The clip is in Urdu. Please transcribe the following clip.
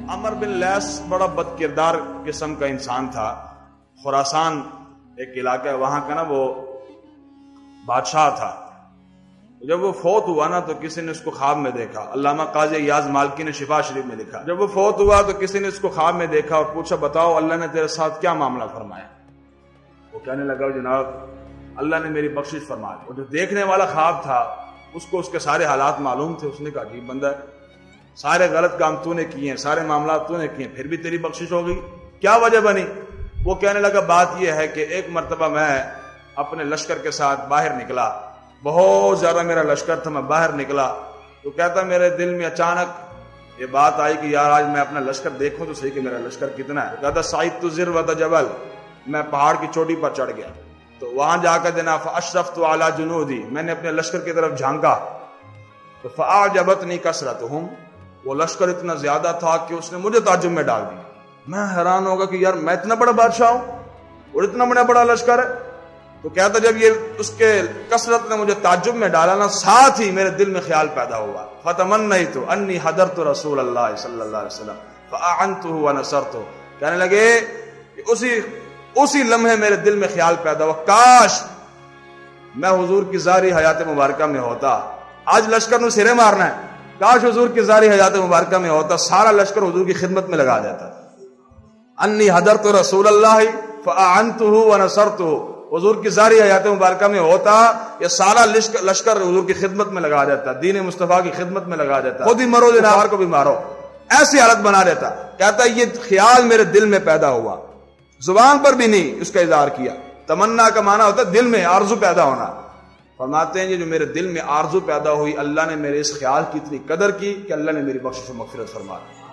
عمر بن لیس بڑا بد کردار قسم کا انسان تھا. خراسان ایک علاقہ ہے وہاں کا نا وہ بادشاہ تھا. جب وہ فوت ہوا نا تو کسی نے اس کو خواب میں دیکھا. علامہ قاضی ایاز مالکی نے شفا شریف میں لکھا جب وہ فوت ہوا تو کسی نے اس کو خواب میں دیکھا اور پوچھا بتاؤ اللہ نے تیرے ساتھ کیا معاملہ فرمایا. وہ کہنے لگا جناب اللہ نے میری بخشش فرما دی. اور جو دیکھنے والا خواب تھا اس کو اس کے سارے حالات معلوم تھے. اس نے کہا عجیب بندہ ہے, سارے غلط کام تو نے کیے ہیں, سارے معاملات تو نے کیے ہیں, پھر بھی تیری بخشش ہو گئی, کیا وجہ بنی؟ وہ کہنے لگا بات یہ ہے کہ ایک مرتبہ میں اپنے لشکر کے ساتھ باہر نکلا, بہت زیادہ میرا لشکر تھا, میں باہر نکلا تو کہتا میرے دل میں اچانک یہ بات آئی کہ یار آج میں اپنا لشکر دیکھوں تو صحیح کہ میرا لشکر کتنا ہے. کہتا صعدت ذروۃ جبل, میں پہاڑ کی چوٹی پر چڑھ گیا تو وہاں جا کر دینا فاشرفت علی جنودی, میں نے اپنے لشکر کی طرف جھانکا تو فاعجبتنی کثرتہم, وہ لشکر اتنا زیادہ تھا کہ اس نے مجھے تعجب میں ڈال دیا. میں حیران ہوگا کہ یار میں اتنا بڑا بادشاہ ہوں اور اتنا بڑا لشکر ہے. تو کہتا جب یہ اس کے کثرت نے مجھے تعجب میں ڈالا نا, ساتھ ہی میرے دل میں خیال پیدا ہوا فتمنیت انی حضرت رسول اللہ صلی اللہ علیہ وسلم فاعنتہ ونصرتہ. کہنے لگے کہ اسی لمحے میرے دل میں خیال پیدا ہوا کاش میں حضور کی ظاہری حیات مبارکہ میں ہوتا. آج لشکر نو سرے مارنا ہے, کاش حضور کی ظاہری حیات مبارکہ میں ہوتا, سارا لشکر حضور کی خدمت میں لگا دیتا. انی حضرت رسول اللہ فاعنتہ ونصرتہ, حضور کی ظاہری حیات مبارکہ میں ہوتا, یہ سارا لشکر حضور کی خدمت میں لگا دیتا, دین مصطفیٰ کی خدمت میں لگا دیتا, خود ہی مرو جناب کو بھی مارو, ایسی حالت بنا دیتا. کہتا یہ خیال میرے دل میں پیدا ہوا, زبان پر بھی نہیں اس کا اظہار کیا. تمنا کا معنی ہوتا ہے دل میں آرزو پیدا ہونا. فرماتے ہیں یہ جو میرے دل میں آرزو پیدا ہوئی, اللہ نے میرے اس خیال کی اتنی قدر کی کہ اللہ نے میری بخشش و مغفرت فرما دی.